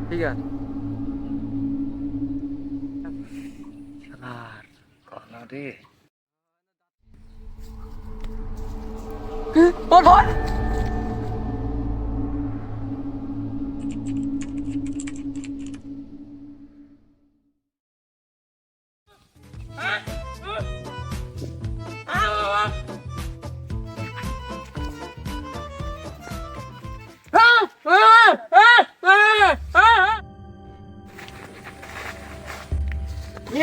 ঠিক আছে রে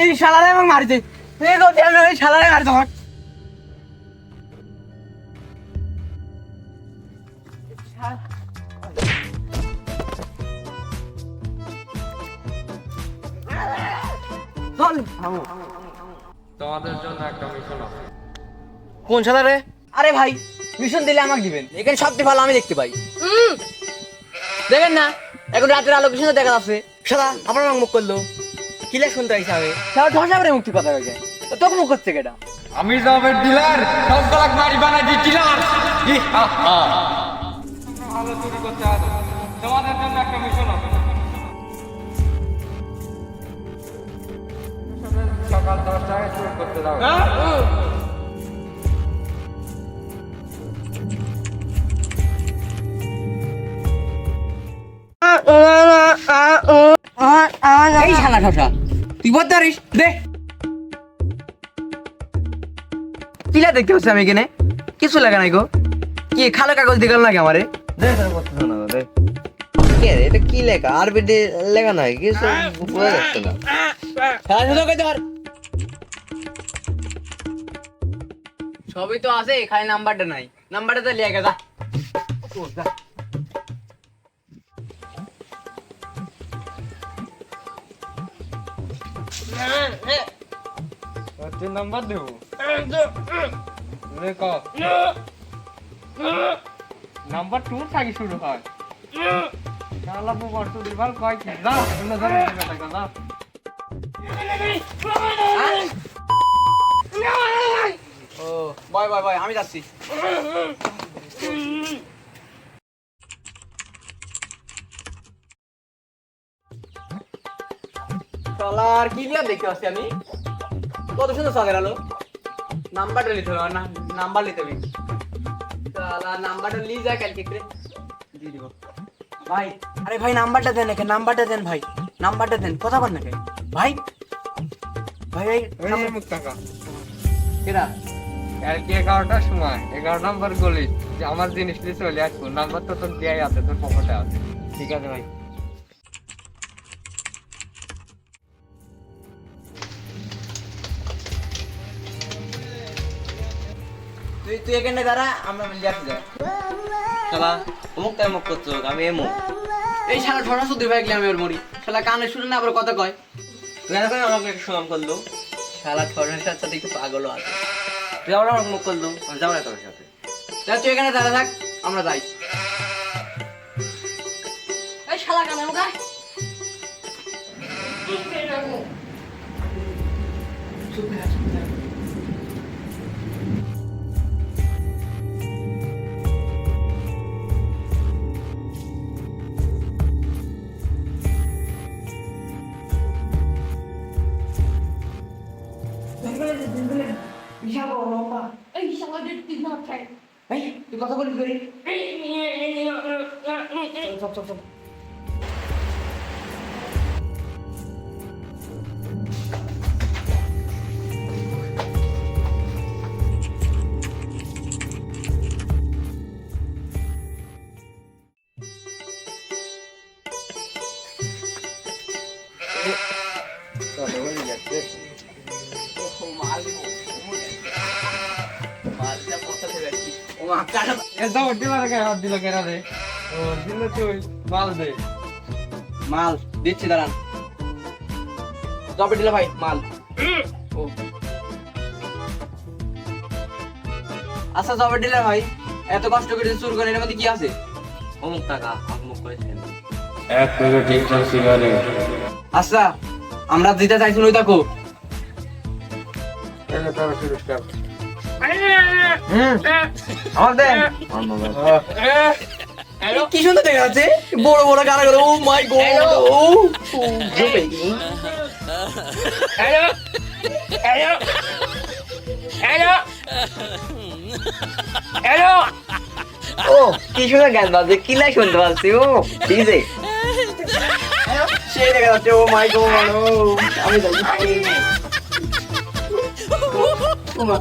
এই শালারে আমাকে মারিছে এই তো আমি ওই শালারে মারতে হবে চল তোমাদের জন্য একটা মিশন আছে। কোন শালারে? আরে ভাই মিশন দিলে আমাকে দিবেন, এখানে সবচেয়ে ভালো আমি দেখতে পাই। দেখেন না এখন রাতের আলো কিছু দেখা যাচ্ছে। শালা আবার আমাকে মুখ করলো, কিলে শুনতে হিসাবে শালা ঠসা করে মুক্তি কথা হয়ে যায়। তোকে মুখ করছে কেটা? আমি জবের ডিলার, সব কলাক মারি বানাই দি ডিলার। ভালো চুরি করতে হবে, তোমাদের জন্য একটা মিশন আছে। সকাল 10টায় চুরি করতে যাও। এই শালা ঠসা তুই বদারিস দে কিলা দেখতে হচ্ছে আমি এখানে কিছু লাগা নাই গো। কি খালো কাগজ দিগাল নাকি আমারে? দে তোর কথা শোনা দে। কি রে এটা কি লেখা? আরবিতে লেখা নাই কিছু বুঝা যাচ্ছে না। শালা শুধু কই ধর সবই তো আছে, খালি নাম্বারটা নাই। নাম্বারটা তো লিয়ে গেছা তিন নাম্বার দেবো লেখ নাম্বার 2 থেকে শুরু হয়। শালা বুবার তো দিবার কয় কি না অন্য ধরে বেটা না। ও বয় বয় বয় আমি যাচ্ছি। শালার কি লিয়া দেখতে আসছি আমি? কত সুন্দর সাজার আলো। নাম্বারটা নিতে হবে না, নাম্বার নিতে হবে। শালা নাম্বারটা নিয়ে যা কালকে করে দিয়ে দিব। ভাই আরে ভাই নাম্বারটা দেন, একে নাম্বারটা দেন ভাই, নাম্বারটা দেন। কথা বল না কে ভাই? ভাই ভাই এই মুখ টাকা কেডা? কালকে 11টার সময় 11 নাম্বার গলি যে আমার জিনিস নিয়ে চলে আসবো। নাম্বার তো তোর দেয়াই আছে, তোর পকেটে আছে। ঠিক আছে ভাই। তুই তুই এখানে দাঁড়া, আমরা মিলে আসি যা। শালা অমুক তাই মুখ করছো, আমি এমু। এই শালা ঠোনা শুধু ভাই গেলাম এর মরি। শালা কানে শুনে না আবার কথা কয়। তুই এর করে আমাকে একটু সুনাম করলো। শালা ঠোনার সাথে একটু পাগলও আছে। তুই আবার আমাকে মুখ করলো, আমি যাবো না তোর সাথে। যা তুই এখানে দাঁড়া থাক, আমরা যাই। এই শালা কানে মুখ আয়। চুপ করে চুপ করে। এই তুই কথা বলিস করি। চল চল চল। মাল দিচ্ছি দাঁড়ান। জবে দিলে ভাই মাল। আচ্ছা জবে দিলে ভাই এত কষ্ট করে চুর করে এর মধ্যে কি আছে? অমুক টাকা আমাকে মুখ করেছেন। এক প্যাকেট ঠিকঠাক সিগারেট। আচ্ছা আমরা যেটা চাইছি ওই দেখো। এলে তারা পুরস্কার। আমার দেন। হ্যালো কি সুন্দর দেখা যাচ্ছে বড় বড় গানাগুলো ও মাই গড Hello? ও জুপে হ্যালো হ্যালো হ্যালো হ্যালো ও কি সুন্দর গান বাজছে কিলাই শুনতে পাচ্ছি ও ডিজে সেই দেখা যাচ্ছে ও মাই গড ও আমি যাই ও মা